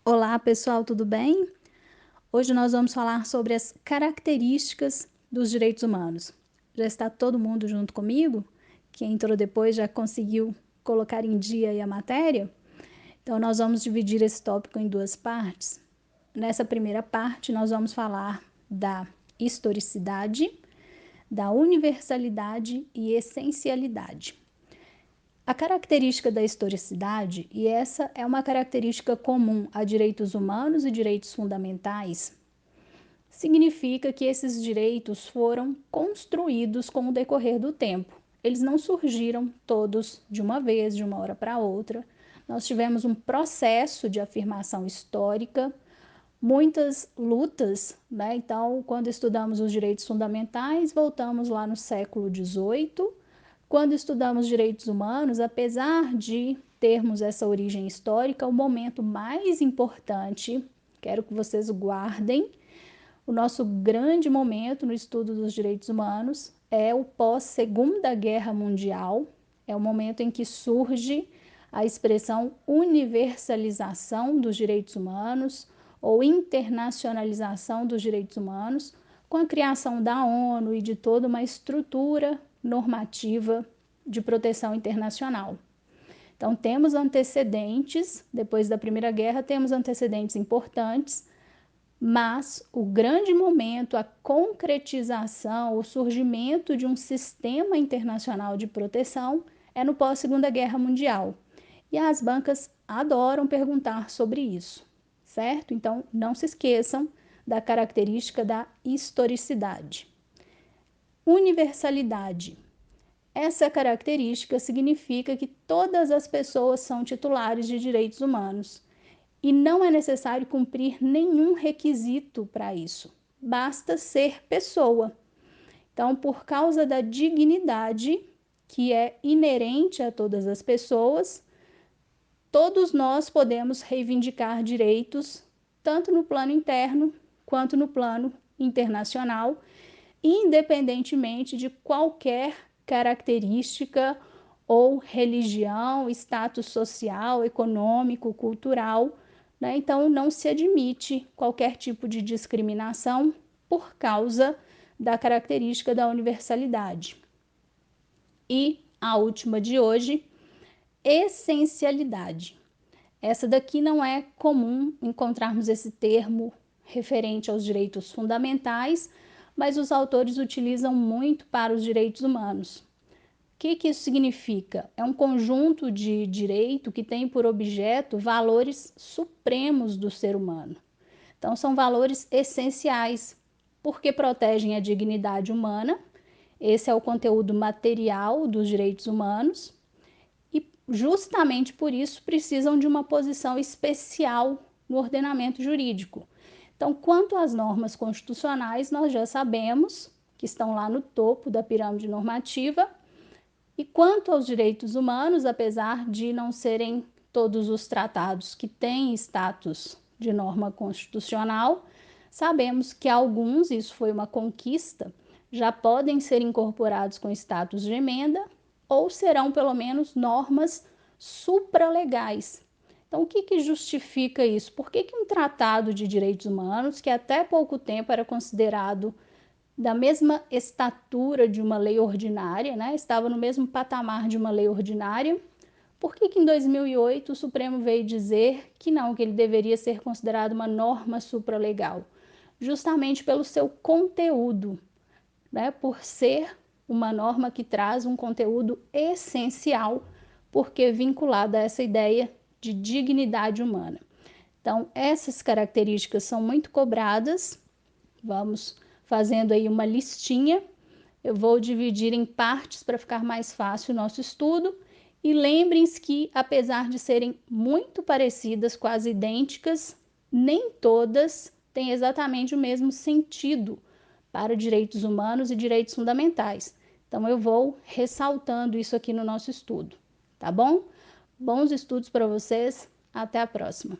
Olá, pessoal, tudo bem? Hoje nós vamos falar sobre as características dos direitos humanos. Já está todo mundo junto comigo? Quem entrou depois já conseguiu colocar em dia aí a matéria? Então, nós vamos dividir esse tópico em duas partes. Nessa primeira parte, nós vamos falar da historicidade, da universalidade e essencialidade. A característica da historicidade, e essa é uma característica comum a direitos humanos e direitos fundamentais, significa que esses direitos foram construídos com o decorrer do tempo. Eles não surgiram todos de uma vez, de uma hora para outra. Nós tivemos um processo de afirmação histórica, muitas lutas, né? Então, quando estudamos os direitos fundamentais, voltamos lá no século XVIII. Quando estudamos direitos humanos, apesar de termos essa origem histórica, o momento mais importante, quero que vocês guardem, o nosso grande momento no estudo dos direitos humanos é o pós-Segunda Guerra Mundial, é o momento em que surge a expressão universalização dos direitos humanos ou internacionalização dos direitos humanos, com a criação da ONU e de toda uma estrutura normativa de proteção internacional. Então, temos antecedentes, depois da Primeira Guerra, temos antecedentes importantes, mas o grande momento, a concretização, o surgimento de um sistema internacional de proteção é no pós-Segunda Guerra Mundial. E as bancas adoram perguntar sobre isso, certo? Então, não se esqueçam da característica da historicidade. Universalidade. Essa característica significa que todas as pessoas são titulares de direitos humanos e não é necessário cumprir nenhum requisito para isso, basta ser pessoa. Então, por causa da dignidade que é inerente a todas as pessoas, todos nós podemos reivindicar direitos, tanto no plano interno quanto no plano internacional, independentemente de qualquer característica ou religião, status social, econômico, cultural, né? Então, não se admite qualquer tipo de discriminação por causa da característica da universalidade. E a última de hoje, essencialidade. Essa daqui não é comum encontrarmos esse termo referente aos direitos fundamentais, mas os autores utilizam muito para os direitos humanos. O que isso significa? É um conjunto de direito que tem por objeto valores supremos do ser humano. Então, são valores essenciais, porque protegem a dignidade humana, esse é o conteúdo material dos direitos humanos, e justamente por isso precisam de uma posição especial no ordenamento jurídico. Então, quanto às normas constitucionais, nós já sabemos que estão lá no topo da pirâmide normativa, e quanto aos direitos humanos, apesar de não serem todos os tratados que têm status de norma constitucional, sabemos que alguns, isso foi uma conquista, já podem ser incorporados com status de emenda ou serão pelo menos normas supralegais. Então, o que justifica isso? Por que um tratado de direitos humanos, que até pouco tempo era considerado da mesma estatura de uma lei ordinária, né? Estava no mesmo patamar de uma lei ordinária, por que em 2008 o Supremo veio dizer que não, que ele deveria ser considerado uma norma supralegal? Justamente pelo seu conteúdo, né? Por ser uma norma que traz um conteúdo essencial, porque vinculada a essa ideia de dignidade humana. Então, essas características são muito cobradas. Vamos fazendo aí uma listinha. Eu vou dividir em partes para ficar mais fácil o nosso estudo. E lembrem-se que, apesar de serem muito parecidas, quase idênticas, nem todas têm exatamente o mesmo sentido para direitos humanos e direitos fundamentais. Então, eu vou ressaltando isso aqui no nosso estudo, tá bom? Bons estudos para vocês. Até a próxima.